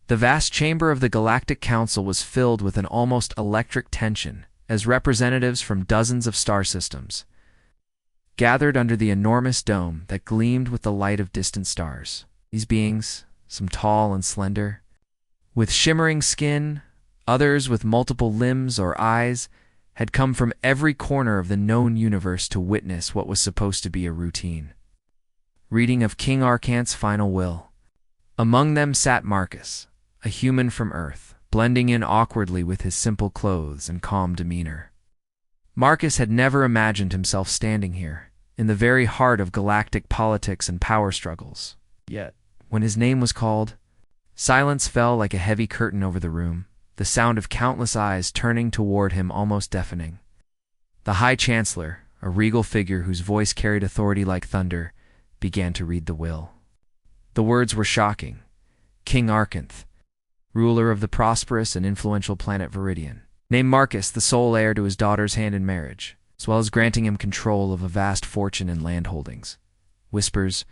The vast chamber of the Galactic Council was filled with an almost electric tension as representatives from dozens of star systems gathered under the enormous dome that gleamed with the light of distant stars. These beings, some tall and slender, with shimmering skin, others with multiple limbs or eyes, had come from every corner of the known universe to witness what was supposed to be a routine reading of King Arcanth's final will. Among them sat Marcus, a human from Earth, blending in awkwardly with his simple clothes and calm demeanor. Marcus had never imagined himself standing here, in the very heart of galactic politics and power struggles. Yet, when his name was called, silence fell like a heavy curtain over the room, the sound of countless eyes turning toward him almost deafening. The High Chancellor, a regal figure whose voice carried authority like thunder, began to read the will. The words were shocking. King Arcanth, ruler of the prosperous and influential planet Viridian, named Marcus the sole heir to his daughter's hand in marriage, as well as granting him control of a vast fortune and land holdings. Whispers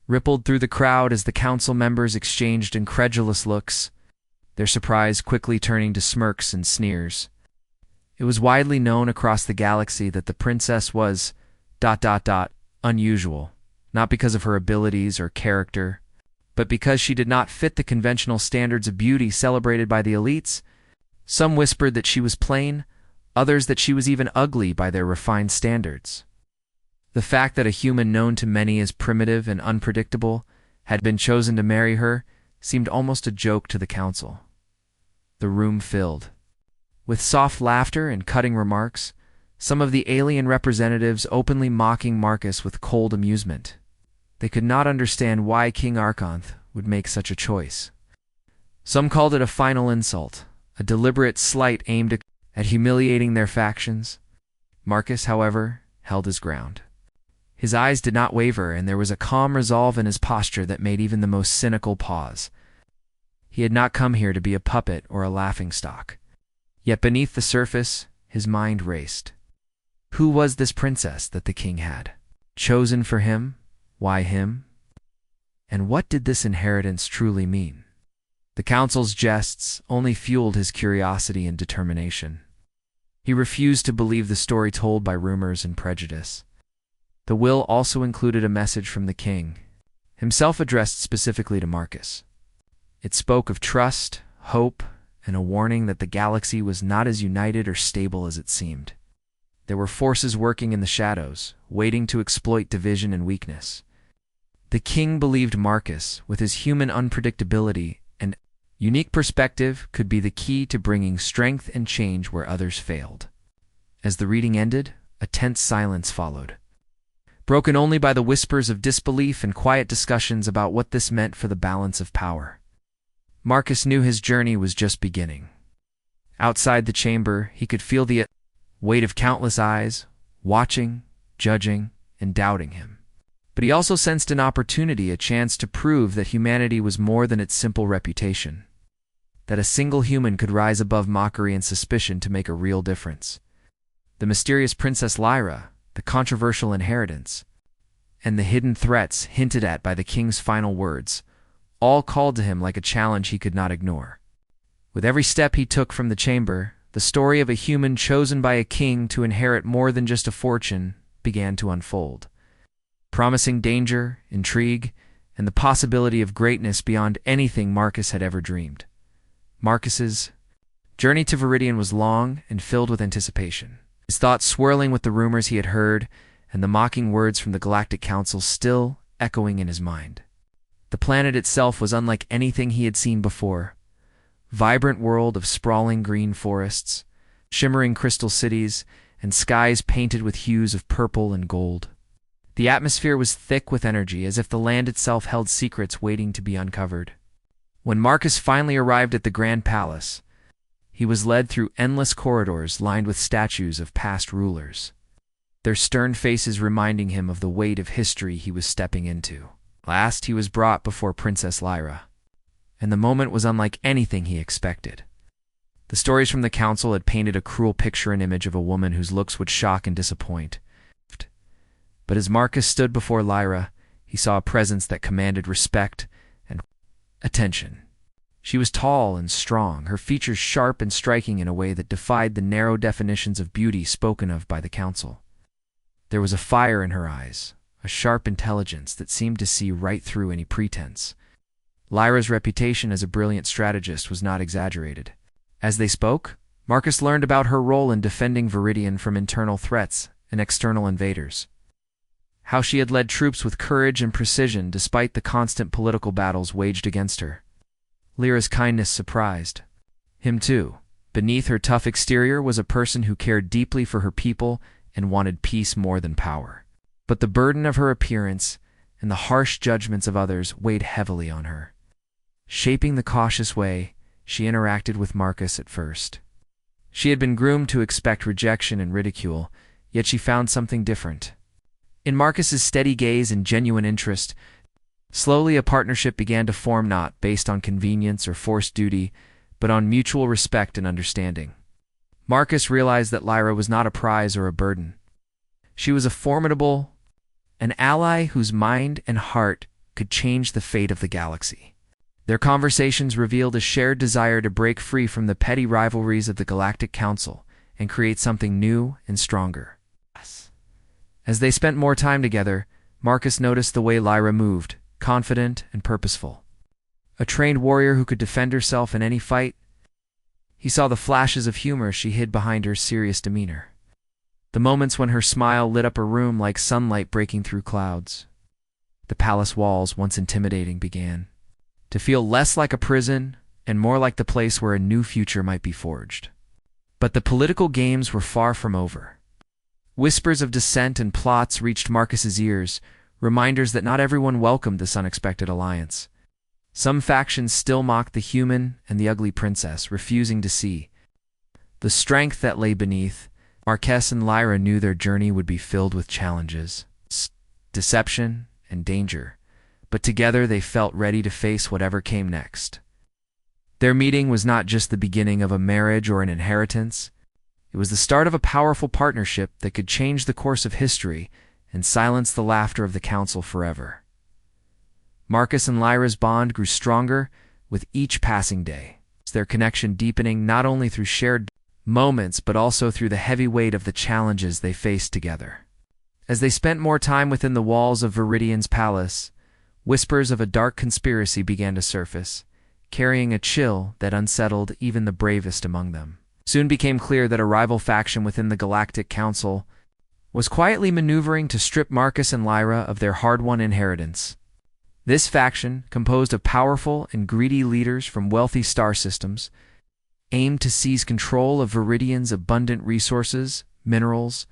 rippled through the crowd as the council members exchanged incredulous looks, their surprise quickly turning to smirks and sneers. It was widely known across the galaxy that the princess was ... unusual, not because of her abilities or character, but because she did not fit the conventional standards of beauty celebrated by the elites. Some whispered that she was plain, others that she was even ugly by their refined standards. The fact that a human known to many as primitive and unpredictable had been chosen to marry her seemed almost a joke to the council. The room filled. With soft laughter and cutting remarks, some of the alien representatives openly mocking Marcus with cold amusement. They could not understand why King Arcanth would make such a choice. Some called it a final insult, a deliberate slight aimed at humiliating their factions. Marcus, however, held his ground. His eyes did not waver, and there was a calm resolve in his posture that made even the most cynical pause. He had not come here to be a puppet or a laughingstock. Yet beneath the surface, his mind raced. Who was this princess that the king had chosen for him? Why him? And what did this inheritance truly mean? The council's jests only fueled his curiosity and determination. He refused to believe the story told by rumors and prejudice. The will also included a message from the king, himself addressed specifically to Marcus. It spoke of trust, hope, and a warning that the galaxy was not as united or stable as it seemed. There were forces working in the shadows, waiting to exploit division and weakness. The king believed Marcus, with his human unpredictability and unique perspective, could be the key to bringing strength and change where others failed. As the reading ended, a tense silence followed, broken only by the whispers of disbelief and quiet discussions about what this meant for the balance of power. Marcus knew his journey was just beginning. Outside the chamber, he could feel the weight of countless eyes, watching, judging, and doubting him. But he also sensed an opportunity, a chance to prove that humanity was more than its simple reputation, that a single human could rise above mockery and suspicion to make a real difference. The mysterious Princess Lyra, the controversial inheritance, and the hidden threats hinted at by the king's final words, all called to him like a challenge he could not ignore. With every step he took from the chamber, the story of a human chosen by a king to inherit more than just a fortune began to unfold, promising danger, intrigue, and the possibility of greatness beyond anything Marcus had ever dreamed. Marcus's journey to Viridian was long and filled with anticipation, his thoughts swirling with the rumors he had heard and the mocking words from the Galactic Council still echoing in his mind. The planet itself was unlike anything he had seen before. Vibrant world of sprawling green forests, shimmering crystal cities, and skies painted with hues of purple and gold. The atmosphere was thick with energy, as if the land itself held secrets waiting to be uncovered. When Marcus finally arrived at the Grand Palace, he was led through endless corridors lined with statues of past rulers, their stern faces reminding him of the weight of history he was stepping into. Last, he was brought before Princess Lyra, and the moment was unlike anything he expected. The stories from the council had painted a cruel picture and image of a woman whose looks would shock and disappoint. But as Marcus stood before Lyra, he saw a presence that commanded respect and attention. She was tall and strong, her features sharp and striking in a way that defied the narrow definitions of beauty spoken of by the council. There was a fire in her eyes, a sharp intelligence that seemed to see right through any pretense. Lyra's reputation as a brilliant strategist was not exaggerated. As they spoke, Marcus learned about her role in defending Viridian from internal threats and external invaders. How she had led troops with courage and precision despite the constant political battles waged against her. Lyra's kindness surprised him too. Beneath her tough exterior was a person who cared deeply for her people and wanted peace more than power. But the burden of her appearance and the harsh judgments of others weighed heavily on her. Shaping the cautious way she interacted with Marcus at first. She had been groomed to expect rejection and ridicule, yet she found something different. In Marcus's steady gaze and genuine interest, slowly a partnership began to form, not based on convenience or forced duty, but on mutual respect and understanding. Marcus realized that Lyra was not a prize or a burden. She was an ally whose mind and heart could change the fate of the galaxy. Their conversations revealed a shared desire to break free from the petty rivalries of the Galactic Council and create something new and stronger. As they spent more time together, Marcus noticed the way Lyra moved, confident and purposeful. A trained warrior who could defend herself in any fight. He saw the flashes of humor she hid behind her serious demeanor. The moments when her smile lit up a room like sunlight breaking through clouds. The palace walls, once intimidating, began to feel less like a prison and more like the place where a new future might be forged. But the political games were far from over. Whispers of dissent and plots reached Marcus's ears, reminders that not everyone welcomed this unexpected alliance. Some factions still mocked the human and the ugly princess, refusing to see the strength that lay beneath. Marcus and Lyra knew their journey would be filled with challenges, deception, and danger, but together they felt ready to face whatever came next. Their meeting was not just the beginning of a marriage or an inheritance. It was the start of a powerful partnership that could change the course of history and silence the laughter of the council forever. Marcus and Lyra's bond grew stronger with each passing day, their connection deepening not only through shared moments but also through the heavy weight of the challenges they faced together. As they spent more time within the walls of Viridian's palace, whispers of a dark conspiracy began to surface, carrying a chill that unsettled even the bravest among them. Soon became clear that a rival faction within the Galactic Council was quietly maneuvering to strip Marcus and Lyra of their hard-won inheritance. This faction, composed of powerful and greedy leaders from wealthy star systems, aimed to seize control of Viridian's abundant resources, minerals,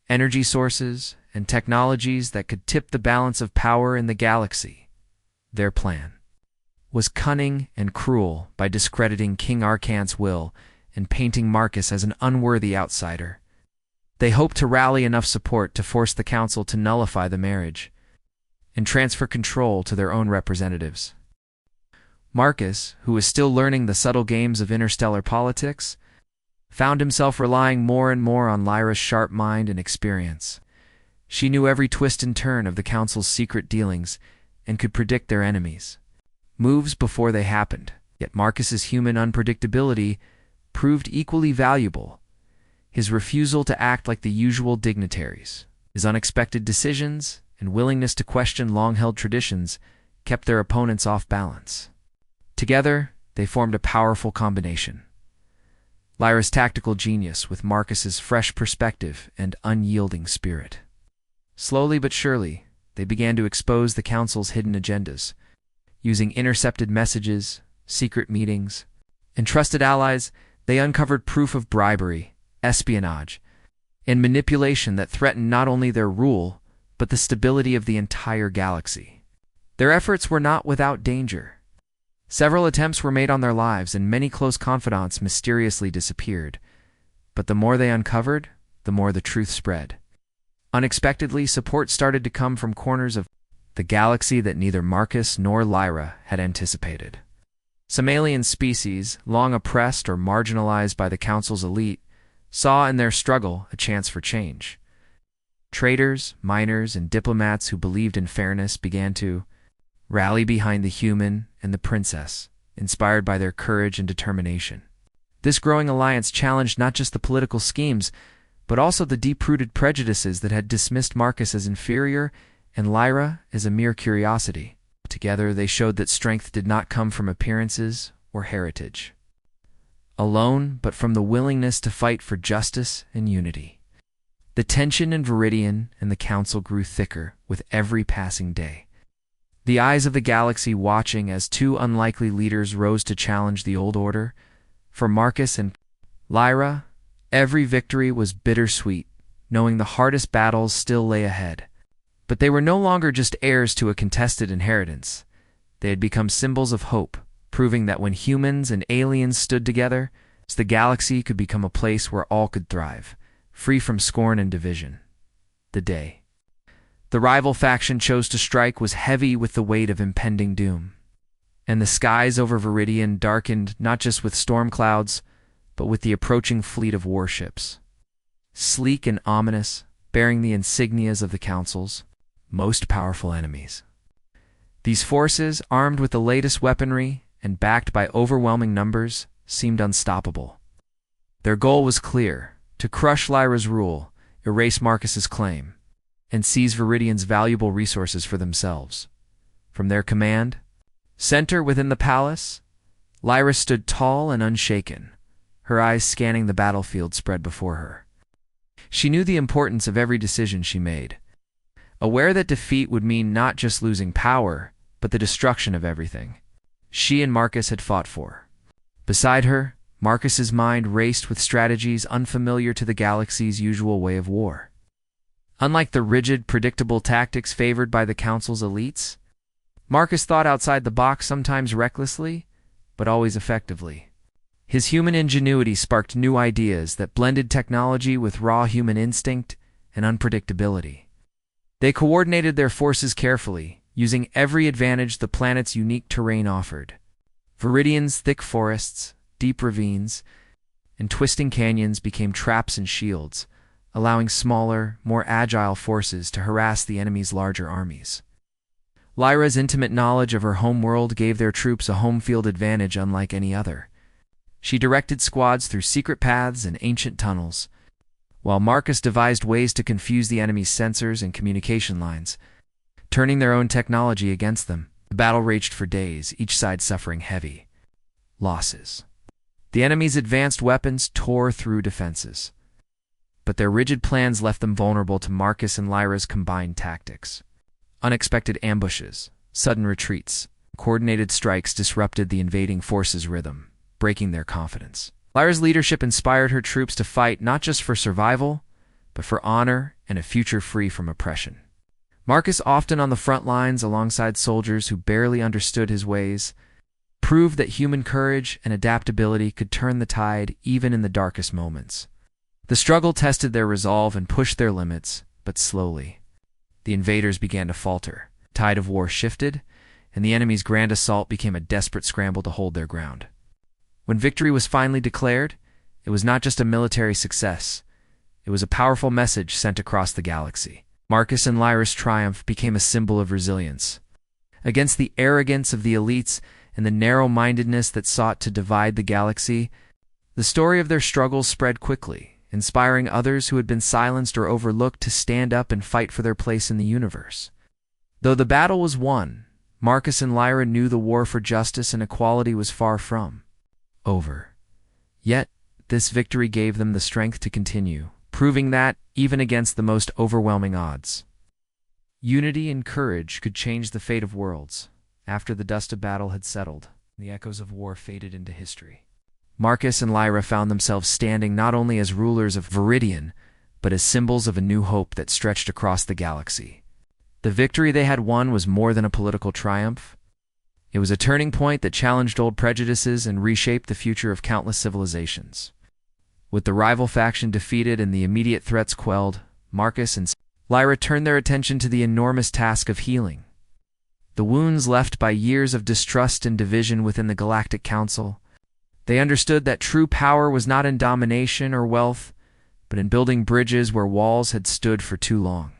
energy sources, and technologies that could tip the balance of power in the galaxy. Their plan was cunning and cruel by discrediting King Arcant's will and painting Marcus as an unworthy outsider. They hoped to rally enough support to force the council to nullify the marriage and transfer control to their own representatives. Marcus, who was still learning the subtle games of interstellar politics, found himself relying more and more on Lyra's sharp mind and experience. She knew every twist and turn of the council's secret dealings and could predict their enemies' moves before they happened. Yet Marcus's human unpredictability proved equally valuable. His refusal to act like the usual dignitaries, his unexpected decisions, and willingness to question long-held traditions kept their opponents off balance. Together, they formed a powerful combination. Lyra's tactical genius with Marcus's fresh perspective and unyielding spirit. Slowly but surely, they began to expose the council's hidden agendas. Using intercepted messages, secret meetings, and trusted allies, they uncovered proof of bribery, espionage, and manipulation that threatened not only their rule, but the stability of the entire galaxy. Their efforts were not without danger. Several attempts were made on their lives, and many close confidants mysteriously disappeared. But the more they uncovered, the more the truth spread. Unexpectedly, support started to come from corners of the galaxy that neither Marcus nor Lyra had anticipated. Some alien species, long oppressed or marginalized by the Council's elite, saw in their struggle a chance for change. Traders, miners, and diplomats who believed in fairness began to rally behind the human and the princess, inspired by their courage and determination. This growing alliance challenged not just the political schemes, but also the deep-rooted prejudices that had dismissed Marcus as inferior and Lyra as a mere curiosity. Together, they showed that strength did not come from appearances or heritage alone, but from the willingness to fight for justice and unity. The tension in Viridian and the Council grew thicker with every passing day. The eyes of the galaxy watching as two unlikely leaders rose to challenge the old order. For Marcus and Lyra, every victory was bittersweet, knowing the hardest battles still lay ahead. But they were no longer just heirs to a contested inheritance. They had become symbols of hope, proving that when humans and aliens stood together, the galaxy could become a place where all could thrive, free from scorn and division. The day the rival faction chose to strike was heavy with the weight of impending doom, and the skies over Viridian darkened not just with storm clouds, but with the approaching fleet of warships. Sleek and ominous, bearing the insignias of the Council's most powerful enemies. These forces, armed with the latest weaponry and backed by overwhelming numbers, seemed unstoppable. Their goal was clear: to crush Lyra's rule, erase Marcus's claim, and seize Viridian's valuable resources for themselves. From their command center within the palace, Lyra stood tall and unshaken, her eyes scanning the battlefield spread before her. She knew the importance of every decision she made, aware that defeat would mean not just losing power, but the destruction of everything she and Marcus had fought for. Beside her, Marcus's mind raced with strategies unfamiliar to the galaxy's usual way of war. Unlike the rigid, predictable tactics favored by the Council's elites, Marcus thought outside the box, sometimes recklessly, but always effectively. His human ingenuity sparked new ideas that blended technology with raw human instinct and unpredictability. They coordinated their forces carefully, using every advantage the planet's unique terrain offered. Viridian's thick forests, deep ravines, and twisting canyons became traps and shields, allowing smaller, more agile forces to harass the enemy's larger armies. Lyra's intimate knowledge of her home world gave their troops a home field advantage unlike any other. She directed squads through secret paths and ancient tunnels, while Marcus devised ways to confuse the enemy's sensors and communication lines, turning their own technology against them. The battle raged for days, each side suffering heavy losses. The enemy's advanced weapons tore through defenses, but their rigid plans left them vulnerable to Marcus and Lyra's combined tactics. Unexpected ambushes, sudden retreats, coordinated strikes disrupted the invading forces' rhythm, breaking their confidence. Lyra's leadership inspired her troops to fight not just for survival, but for honor and a future free from oppression. Marcus, often on the front lines alongside soldiers who barely understood his ways, proved that human courage and adaptability could turn the tide even in the darkest moments. The struggle tested their resolve and pushed their limits, but slowly. The invaders began to falter. The tide of war shifted, and the enemy's grand assault became a desperate scramble to hold their ground. When victory was finally declared, it was not just a military success. It was a powerful message sent across the galaxy. Marcus and Lyra's triumph became a symbol of resilience. Against the arrogance of the elites and the narrow-mindedness that sought to divide the galaxy, the story of their struggles spread quickly, inspiring others who had been silenced or overlooked to stand up and fight for their place in the universe. Though the battle was won, Marcus and Lyra knew the war for justice and equality was far from over. Yet, this victory gave them the strength to continue, proving that, even against the most overwhelming odds, unity and courage could change the fate of worlds. After the dust of battle had settled, the echoes of war faded into history. Marcus and Lyra found themselves standing not only as rulers of Viridian, but as symbols of a new hope that stretched across the galaxy. The victory they had won was more than a political triumph. It was a turning point that challenged old prejudices and reshaped the future of countless civilizations. With the rival faction defeated and the immediate threats quelled, Marcus and Lyra turned their attention to the enormous task of healing. The wounds left by years of distrust and division within the Galactic Council. They understood that true power was not in domination or wealth, but in building bridges where walls had stood for too long.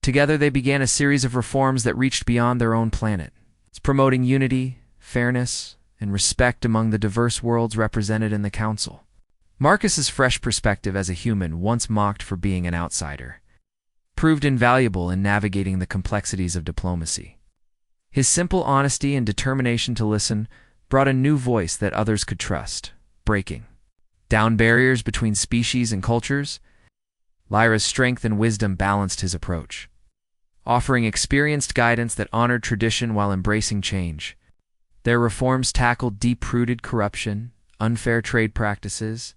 Together they began a series of reforms that reached beyond their own planet, promoting unity, fairness, and respect among the diverse worlds represented in the council. Marcus's fresh perspective as a human, once mocked for being an outsider, proved invaluable in navigating the complexities of diplomacy. His simple honesty and determination to listen brought a new voice that others could trust, breaking down barriers between species and cultures. Lyra's strength and wisdom balanced his approach, offering experienced guidance that honored tradition while embracing change. Their reforms tackled deep-rooted corruption, unfair trade practices,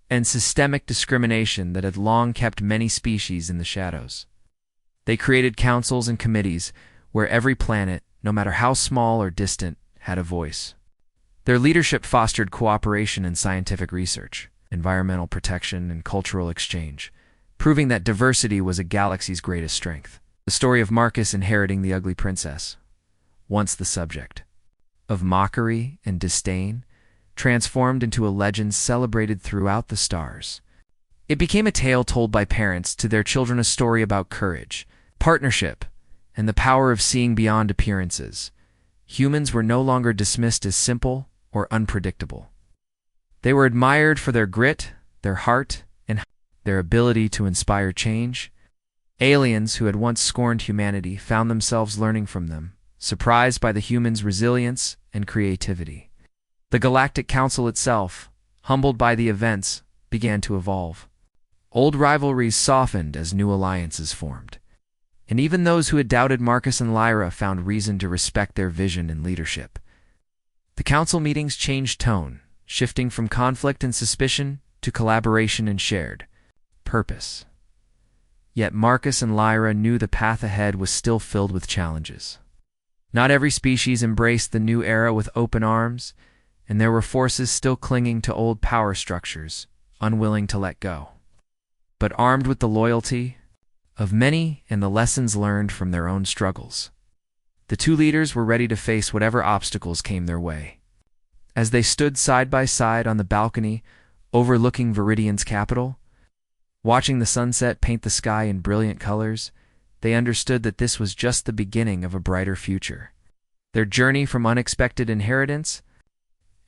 and systemic discrimination that had long kept many species in the shadows. They created councils and committees where every planet, no matter how small or distant, had a voice. Their leadership fostered cooperation in scientific research, environmental protection, and cultural exchange, proving that diversity was a galaxy's greatest strength. The story of Marcus inheriting the ugly princess, once the subject of mockery and disdain, transformed into a legend celebrated throughout the stars. It became a tale told by parents to their children, a story about courage, partnership, and the power of seeing beyond appearances. Humans were no longer dismissed as simple or unpredictable. They were admired for their grit, their heart, and their ability to inspire change. Aliens who had once scorned humanity found themselves learning from them, surprised by the humans' resilience and creativity. The Galactic Council itself, humbled by the events, began to evolve. Old rivalries softened as new alliances formed, and even those who had doubted Marcus and Lyra found reason to respect their vision and leadership. The council meetings changed tone, shifting from conflict and suspicion to collaboration and shared purpose. Yet Marcus and Lyra knew the path ahead was still filled with challenges. Not every species embraced the new era with open arms, and there were forces still clinging to old power structures, unwilling to let go. But armed with the loyalty of many and the lessons learned from their own struggles, the two leaders were ready to face whatever obstacles came their way. As they stood side by side on the balcony overlooking Viridian's capital, watching the sunset paint the sky in brilliant colors, they understood that this was just the beginning of a brighter future. Their journey from unexpected inheritance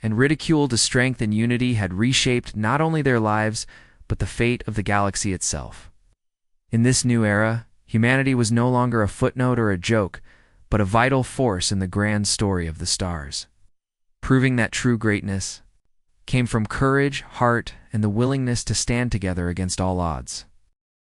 and ridicule to strength and unity had reshaped not only their lives, but the fate of the galaxy itself. In this new era, humanity was no longer a footnote or a joke, but a vital force in the grand story of the stars, proving that true greatness came from courage, heart, and the willingness to stand together against all odds.